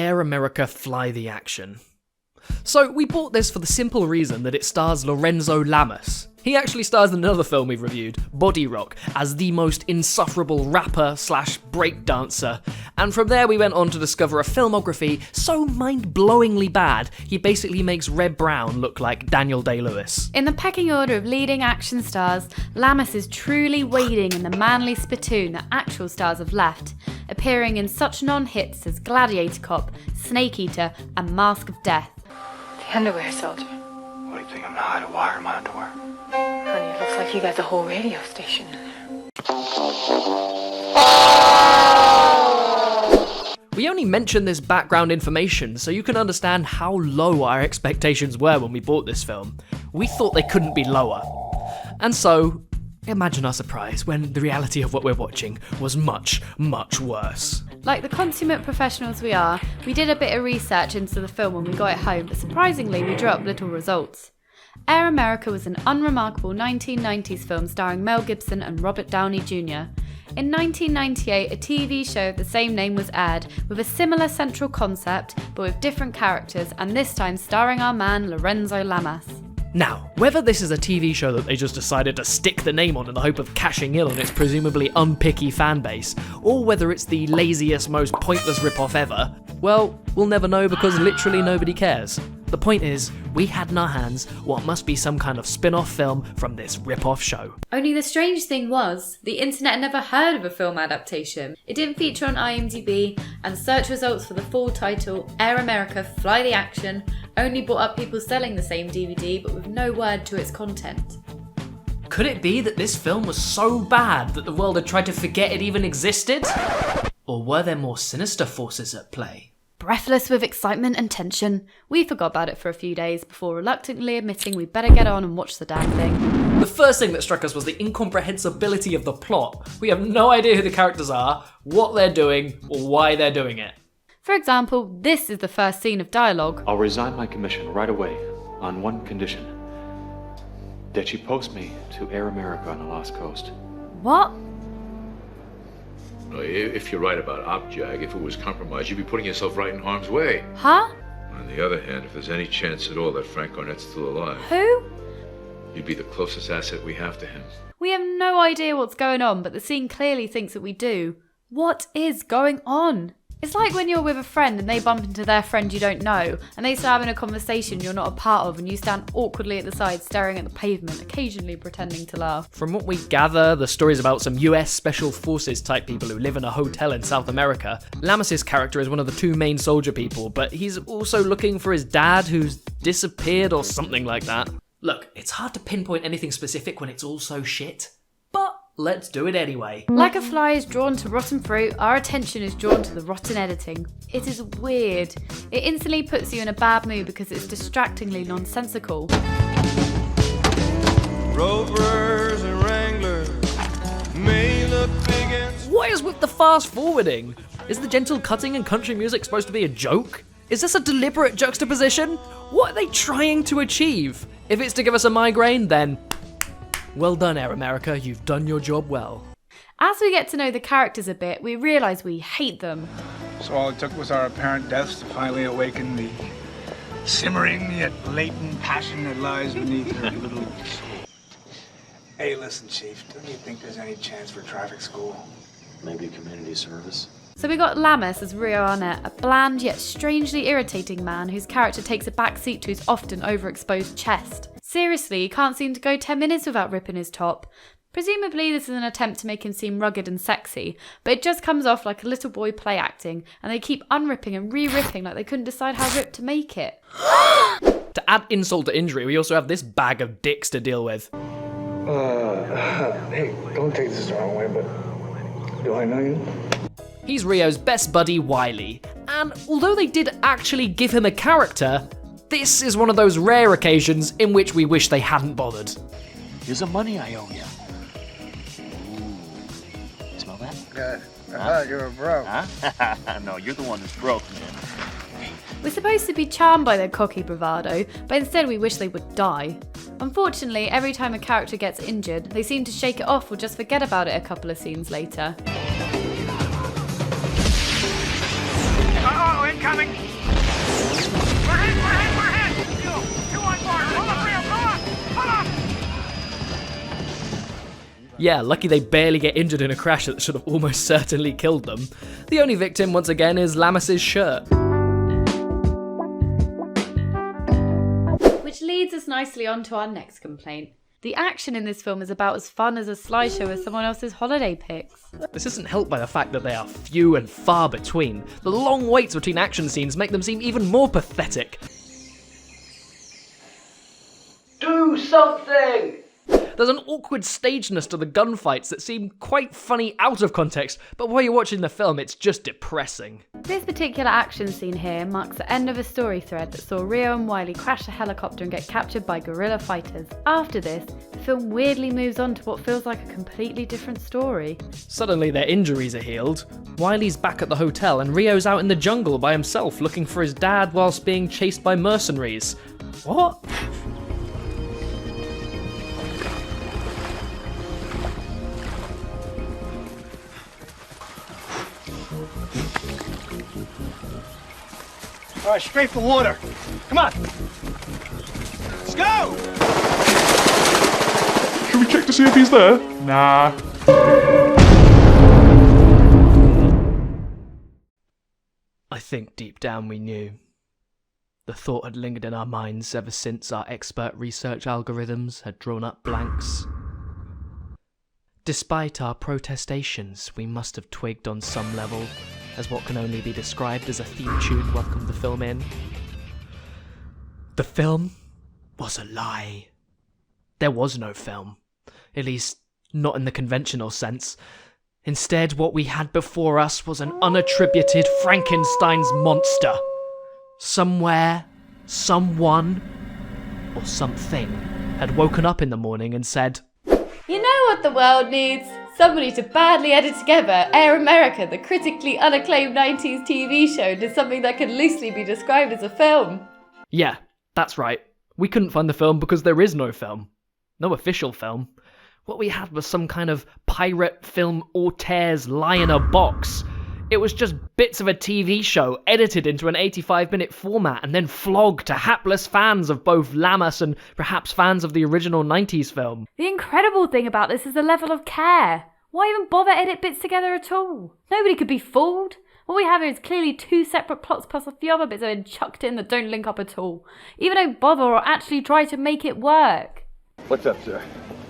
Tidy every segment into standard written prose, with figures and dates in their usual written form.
Air America Fly the Action. So we bought this for the simple reason that it stars Lorenzo Lamas. He actually stars in another film we've reviewed, Body Rock, as the most insufferable rapper slash breakdancer. And from there we went on to discover a filmography so mind-blowingly bad, he basically makes Red Brown look like Daniel Day-Lewis. In the pecking order of leading action stars, Lamas is truly wading in the manly spittoon that actual stars have left, appearing in such non-hits as Gladiator Cop, Snake Eater, and Mask of Death. The underwear soldier. What do you think, I'm gonna hide a wire in my underwear? Honey, it looks like you got the whole radio station in there. We only mention this background information so you can understand how low our expectations were when we bought this film. We thought they couldn't be lower. And so, imagine our surprise when the reality of what we're watching was much, much worse. Like the consummate professionals we are, we did a bit of research into the film when we got it home, but surprisingly we drew up little results. Air America was an unremarkable 1990s film starring Mel Gibson and Robert Downey Jr. In 1998, a TV show of the same name was aired, with a similar central concept, but with different characters, and this time starring our man Lorenzo Lamas. Now, whether this is a TV show that they just decided to stick the name on in the hope of cashing in on its presumably unpicky fanbase, or whether it's the laziest, most pointless rip-off ever, well, we'll never know because literally nobody cares. The point is, we had in our hands what must be some kind of spin-off film from this rip-off show. Only the strange thing was, the internet never heard of a film adaptation. It didn't feature on IMDb, and search results for the full title, Air America Fly the Action, only brought up people selling the same DVD but with no word to its content. Could it be that this film was so bad that the world had tried to forget it even existed? Or were there more sinister forces at play? Breathless with excitement and tension, we forgot about it for a few days before reluctantly admitting we'd better get on and watch the damn thing. The first thing that struck us was the incomprehensibility of the plot. We have no idea who the characters are, what they're doing, or why they're doing it. For example, this is the first scene of dialogue. I'll resign my commission right away on one condition. That you post me to Air America on the Lost Coast. What? If you're right about OpJag, if it was compromised, you'd be putting yourself right in harm's way. Huh? On the other hand, if there's any chance at all that Frank Garnett's still alive, Who? you'd be the closest asset we have to him. We have no idea what's going on, but the scene clearly thinks that we do. What is going on? It's like when you're with a friend and they bump into their friend you don't know, and they start having a conversation you're not a part of, and you stand awkwardly at the side staring at the pavement, occasionally pretending to laugh. From what we gather, the story's about some US Special Forces type people who live in a hotel in South America. Lamas' character is one of the two main soldier people, but he's also looking for his dad who's disappeared or something like that. Look, it's hard to pinpoint anything specific when it's all so shit, but let's do it anyway. Like a fly is drawn to rotten fruit, our attention is drawn to the rotten editing. It is weird. It instantly puts you in a bad mood because it's distractingly nonsensical. Rovers and Wranglers may look big and... What is with the fast forwarding? Is the gentle cutting and country music supposed to be a joke? Is this a deliberate juxtaposition? What are they trying to achieve? If it's to give us a migraine, then well done, Air America, you've done your job well. As we get to know the characters a bit, we realise we hate them. So all it took was our apparent deaths to finally awaken the simmering yet latent passion that lies beneath her little soul. Hey, listen, Chief, don't you think there's any chance for traffic school? Maybe community service. So we got Lamas as Rio Arnett, a bland yet strangely irritating man whose character takes a backseat to his often overexposed chest. Seriously, he can't seem to go 10 minutes without ripping his top. Presumably this is an attempt to make him seem rugged and sexy, but it just comes off like a little boy play acting, and they keep unripping and re-ripping like they couldn't decide how ripped to make it. To add insult to injury, we also have this bag of dicks to deal with. Hey, don't take this the wrong way, but do I know you? He's Rio's best buddy, Wiley, and although they did actually give him a character, this is one of those rare occasions in which we wish they hadn't bothered. Here's the money I owe you. Ooh. Smell that? God, I thought you were broke. Huh? No, you're the one who's broke, man. We're supposed to be charmed by their cocky bravado, but instead we wish they would die. Unfortunately, every time a character gets injured, they seem to shake it off or just forget about it a couple of scenes later. coming! We're hit! You on board! Pull up, Rio! Pull up! Yeah, lucky they barely get injured in a crash that should have almost certainly killed them. The only victim, once again, is Lamas' shirt. Which leads us nicely on to our next complaint. The action in this film is about as fun as a slideshow as someone else's holiday pics. This isn't helped by the fact that they are few and far between. The long waits between action scenes make them seem even more pathetic. Do something! There's an awkward stageness to the gunfights that seem quite funny out of context, but while you're watching the film, it's just depressing. This particular action scene here marks the end of a story thread that saw Rio and Wiley crash a helicopter and get captured by guerrilla fighters. After this, the film weirdly moves on to what feels like a completely different story. Suddenly their injuries are healed, Wiley's back at the hotel, and Rio's out in the jungle by himself looking for his dad whilst being chased by mercenaries. What? All right, straight for water. Come on. Let's go! Should we check to see if he's there? Nah. I think deep down we knew. The thought had lingered in our minds ever since our expert research algorithms had drawn up blanks. Despite our protestations, we must have twigged on some level as what can only be described as a theme tune welcomed the film in. The film was a lie. There was no film. At least, not in the conventional sense. Instead, what we had before us was an unattributed Frankenstein's monster. Somewhere, someone, or something had woken up in the morning and said, You know what the world needs? Somebody to badly edit together Air America, the critically unacclaimed 90s TV show, into something that can loosely be described as a film. Yeah, that's right. We couldn't find the film because there is no film. No official film. What we had was some kind of pirate film hors lie in a box. It was just bits of a TV show edited into an 85-minute format and then flogged to hapless fans of both Lamas and perhaps fans of the original 90s film. The incredible thing about this is the level of care. Why even bother edit bits together at all? Nobody could be fooled. What we have here is clearly two separate plots plus a few other bits that have been chucked in that don't link up at all. Even don't bother or actually try to make it work. What's up, sir?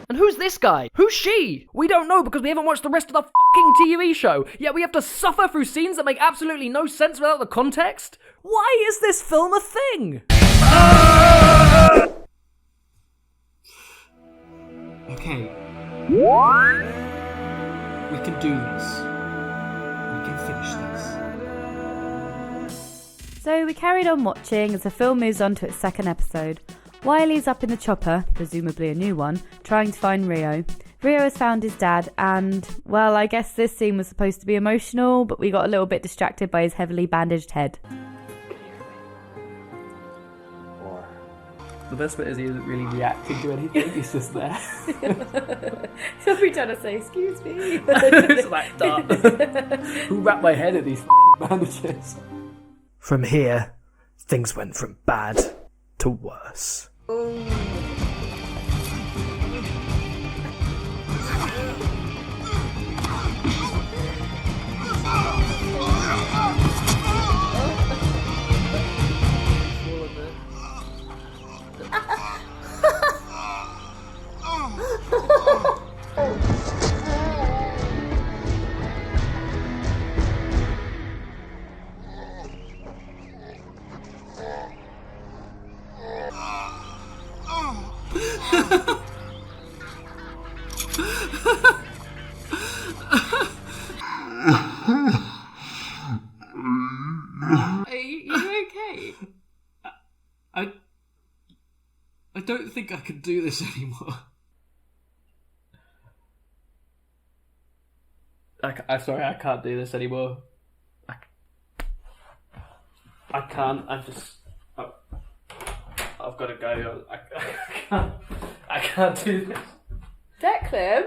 And who's this guy? Who's she? We don't know because we haven't watched the rest of the fucking TV show, yet we have to suffer through scenes that make absolutely no sense without the context? Why is this film a thing? Okay. We can do this. We can finish this. So we carried on watching as the film moves on to its second episode. Wiley's up in the chopper, presumably a new one, trying to find Rio. Rio has found his dad and, well, I guess this scene was supposed to be emotional, but we got a little bit distracted by his heavily bandaged head. The best bit is he isn't really reacting to anything, he's just there. Somebody trying to say, excuse me. It's like, done. Who wrapped my head in these bandages? From here, things went from bad to worse. Are you okay? I don't think I can do this anymore. I'm sorry, I can't do this anymore. I can't. I've got to go. I can't do this. Declan?